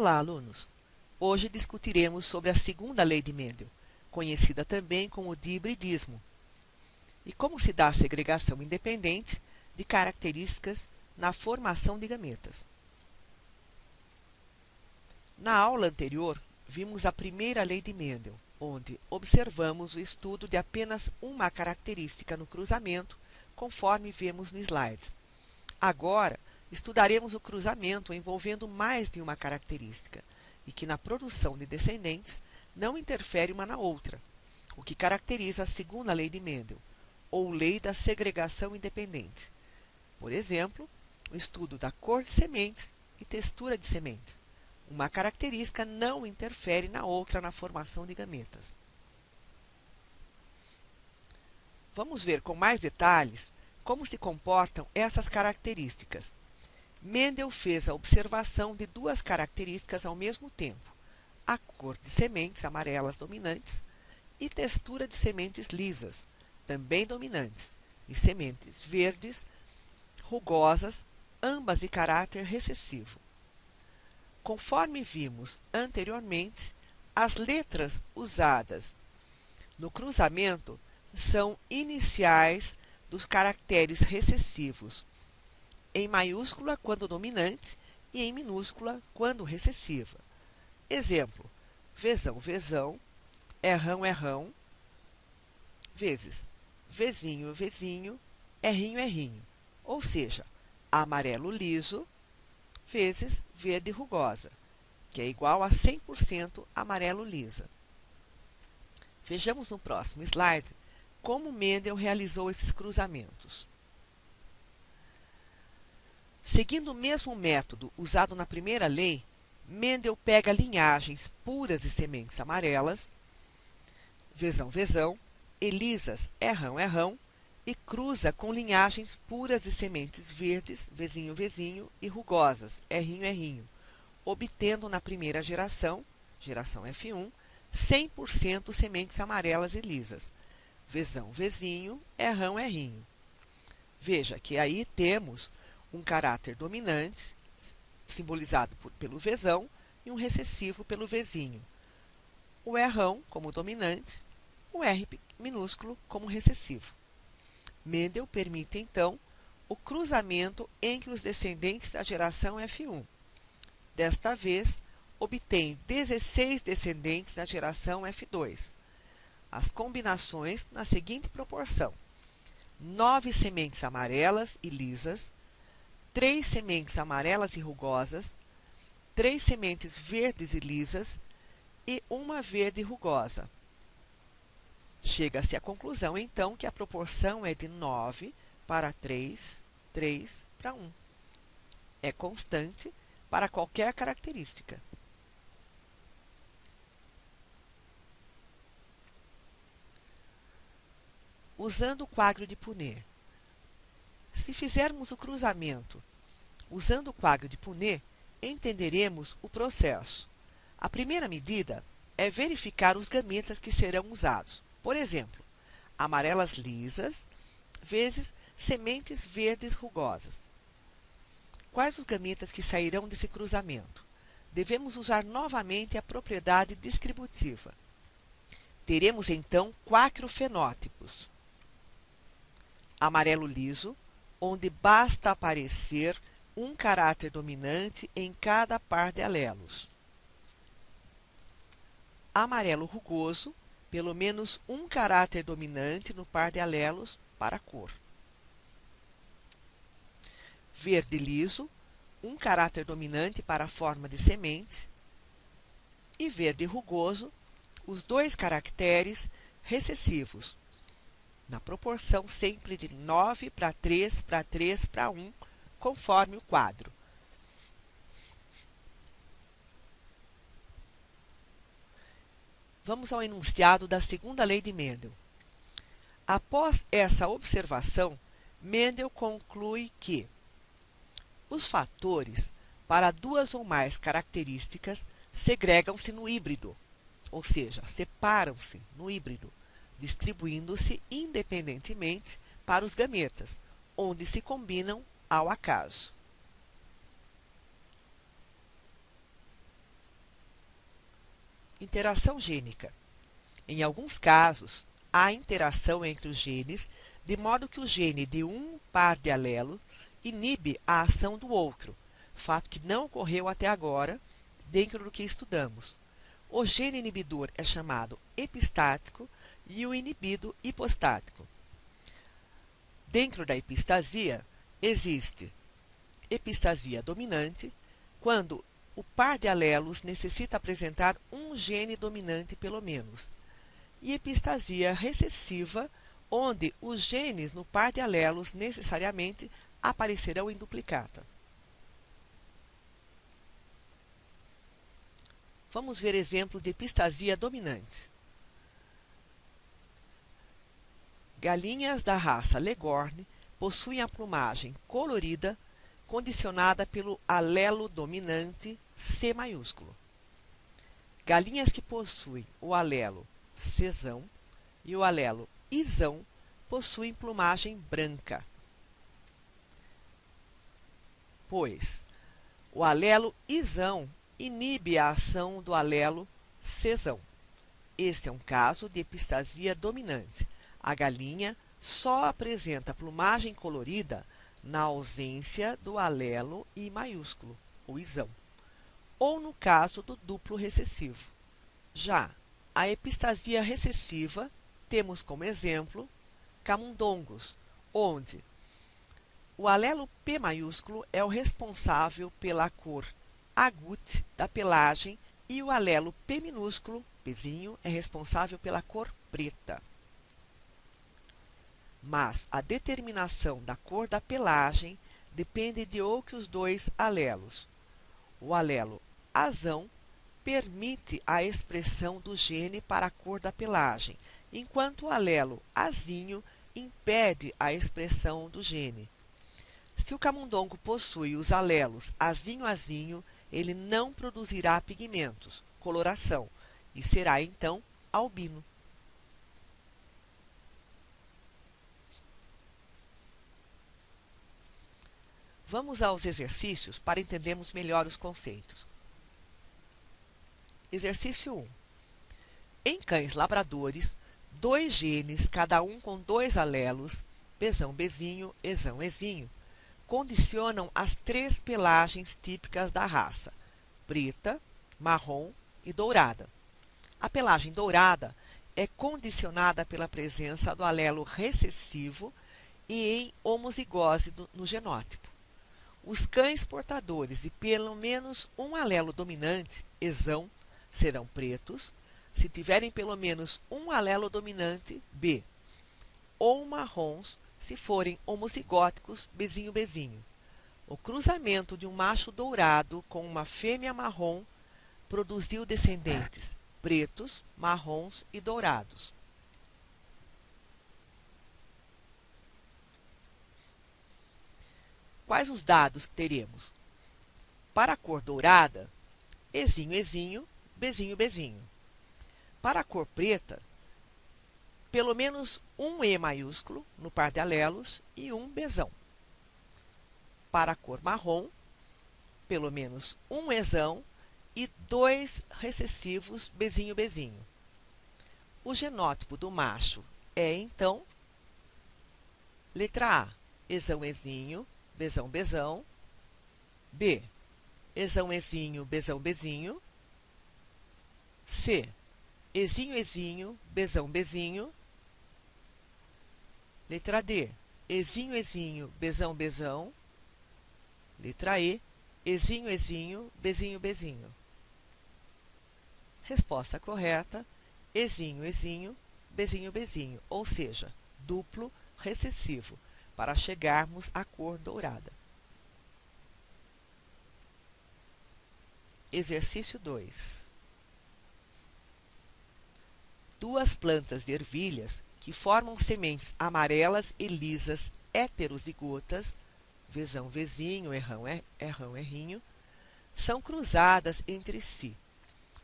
Olá, alunos! Hoje discutiremos sobre a segunda lei de Mendel, conhecida também como de hibridismo, e como se dá a segregação independente de características na formação de gametas. Na aula anterior, vimos a primeira lei de Mendel, onde observamos o estudo de apenas uma característica no cruzamento, conforme vemos no slide. Agora, estudaremos o cruzamento envolvendo mais de uma característica, e que na produção de descendentes não interfere uma na outra, o que caracteriza a segunda lei de Mendel, ou lei da segregação independente. Por exemplo, o estudo da cor de sementes e textura de sementes. Uma característica não interfere na outra na formação de gametas. Vamos ver com mais detalhes como se comportam essas características. Mendel fez a observação de duas características ao mesmo tempo: a cor de sementes amarelas dominantes e textura de sementes lisas, também dominantes, e sementes verdes, rugosas, ambas de caráter recessivo. Conforme vimos anteriormente, as letras usadas no cruzamento são iniciais dos caracteres recessivos, em maiúscula quando dominante e em minúscula quando recessiva. Exemplo: vezão, vezão, errão, errão, vezes vezinho, vezinho, errinho, errinho. Ou seja, amarelo liso vezes verde rugosa, que é igual a 100% amarelo lisa. Vejamos no próximo slide como Mendel realizou esses cruzamentos. Seguindo o mesmo método usado na primeira lei, Mendel pega linhagens puras de sementes amarelas, vezão, vezão, e lisas, errão, errão, e cruza com linhagens puras de sementes verdes, vezinho, vezinho, e rugosas, errinho, errinho, obtendo na primeira geração, geração F1, 100% sementes amarelas e lisas, vezão, vezinho, errão, errinho. Veja que aí temos um caráter dominante, simbolizado pelo vezão, e um recessivo pelo vezinho. O errão como dominante, o R minúsculo como recessivo. Mendel permite, então, o cruzamento entre os descendentes da geração F1. Desta vez, obtém 16 descendentes da geração F2. As combinações na seguinte proporção: 9 sementes amarelas e lisas, 3 sementes amarelas e rugosas, 3 sementes verdes e lisas e uma verde rugosa. Chega-se à conclusão, então, que a proporção é de 9 para 3, 3 para 1. É constante para qualquer característica. Usando o quadro de Punnett. Se fizermos o cruzamento usando o quadro de Punnett, entenderemos o processo. A primeira medida é verificar os gametas que serão usados. Por exemplo, amarelas lisas vezes sementes verdes rugosas. Quais os gametas que sairão desse cruzamento? Devemos usar novamente a propriedade distributiva. Teremos então 4 fenótipos. Amarelo liso, onde basta aparecer um caráter dominante em cada par de alelos. Amarelo rugoso, pelo menos um caráter dominante no par de alelos para a cor. Verde liso, um caráter dominante para a forma de semente. E verde rugoso, os 2 caracteres recessivos, na proporção sempre de 9 para 3 para 3 para 1, conforme o quadro. Vamos ao enunciado da segunda lei de Mendel. Após essa observação, Mendel conclui que os fatores para 2 ou mais características segregam-se no híbrido, ou seja, separam-se no híbrido, distribuindo-se independentemente para os gametas, onde se combinam ao acaso. Interação gênica. Em alguns casos, há interação entre os genes, de modo que o gene de um par de alelos inibe a ação do outro, fato que não ocorreu até agora dentro do que estudamos. O gene inibidor é chamado epistático e o inibido hipostático. Dentro da epistasia, existe epistasia dominante, quando o par de alelos necessita apresentar um gene dominante pelo menos, e epistasia recessiva, onde os genes no par de alelos necessariamente aparecerão em duplicata. Vamos ver exemplos de epistasia dominante. Galinhas da raça Leghorn possuem a plumagem colorida condicionada pelo alelo dominante C maiúsculo. Galinhas que possuem o alelo Czão e o alelo Izão possuem plumagem branca, pois o alelo Izão inibe a ação do alelo Czão. Este é um caso de epistasia dominante. A galinha só apresenta plumagem colorida na ausência do alelo I maiúsculo, o Izão, ou no caso do duplo recessivo. Já a epistasia recessiva, temos como exemplo camundongos, onde o alelo P maiúsculo é o responsável pela cor agute da pelagem e o alelo P minúsculo, Pzinho, é responsável pela cor preta. Mas a determinação da cor da pelagem depende de outros dois alelos. O alelo Azão permite a expressão do gene para a cor da pelagem, enquanto o alelo Azinho impede a expressão do gene. Se o camundongo possui os alelos Azinho-Azinho, ele não produzirá pigmentos, coloração, e será então albino. Vamos aos exercícios para entendermos melhor os conceitos. Exercício 1. Em cães labradores, dois genes, cada um com dois alelos, Bzão, Bzinho, Ezão, Ezinho, condicionam as três pelagens típicas da raça, preta, marrom e dourada. A pelagem dourada é condicionada pela presença do alelo recessivo e em homozigose no genótipo. Os cães portadores de pelo menos um alelo dominante, Ezão, serão pretos, se tiverem pelo menos um alelo dominante, B, ou marrons, se forem homozigóticos, Bzinho, Bzinho. O cruzamento de um macho dourado com uma fêmea marrom produziu descendentes pretos, marrons e dourados. Quais os dados que teremos? Para a cor dourada, Ezinho, Ezinho, Bzinho, Bzinho. Para a cor preta, pelo menos um E maiúsculo no par de alelos e um Bzão. Para a cor marrom, pelo menos um Ezão e dois recessivos Bzinho, Bzinho. O genótipo do macho é, então, letra A, Ezão, Ezinho, Bzão, Bzão. B, Ezão, Ezinho, Bzão, Bzinho. C, Ezinho, Ezinho, Bzão, Bzinho. Letra D, Ezinho, Ezinho, Bzão, Bzão. Letra E, Ezinho, Ezinho, Bzinho, Bzinho. Resposta correta, Ezinho, Ezinho, Bzinho, Bzinho, ou seja, duplo recessivo, para chegarmos à cor dourada. Exercício 2. Duas plantas de ervilhas que formam sementes amarelas e lisas heterozigotas, Vzão, Vzinho, Errão, Errão, Errinho, são cruzadas entre si.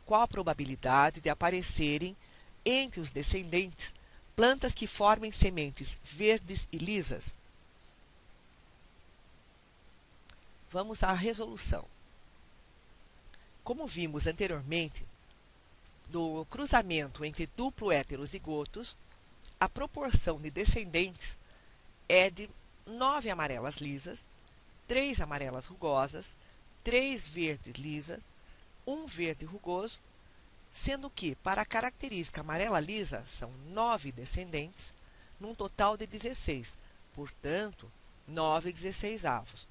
Qual a probabilidade de aparecerem entre os descendentes plantas que formem sementes verdes e lisas? Vamos à resolução. Como vimos anteriormente, do cruzamento entre duplo heterozigotos, a proporção de descendentes é de 9 amarelas lisas, 3 amarelas rugosas, 3 verdes lisas, 1 verde rugoso, sendo que, para a característica amarela lisa, são 9 descendentes, num total de 16, portanto, 9/16.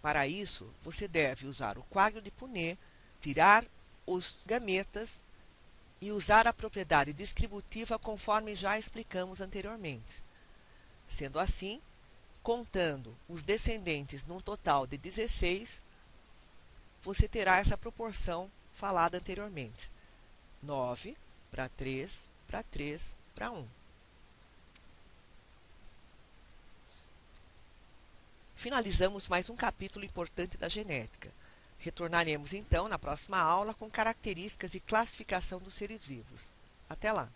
Para isso, você deve usar o quadro de Punnett, tirar os gametas e usar a propriedade distributiva conforme já explicamos anteriormente. Sendo assim, contando os descendentes num total de 16, você terá essa proporção falada anteriormente. 9 para 3 para 3 para 1. Finalizamos mais um capítulo importante da genética. Retornaremos então na próxima aula com características e classificação dos seres vivos. Até lá!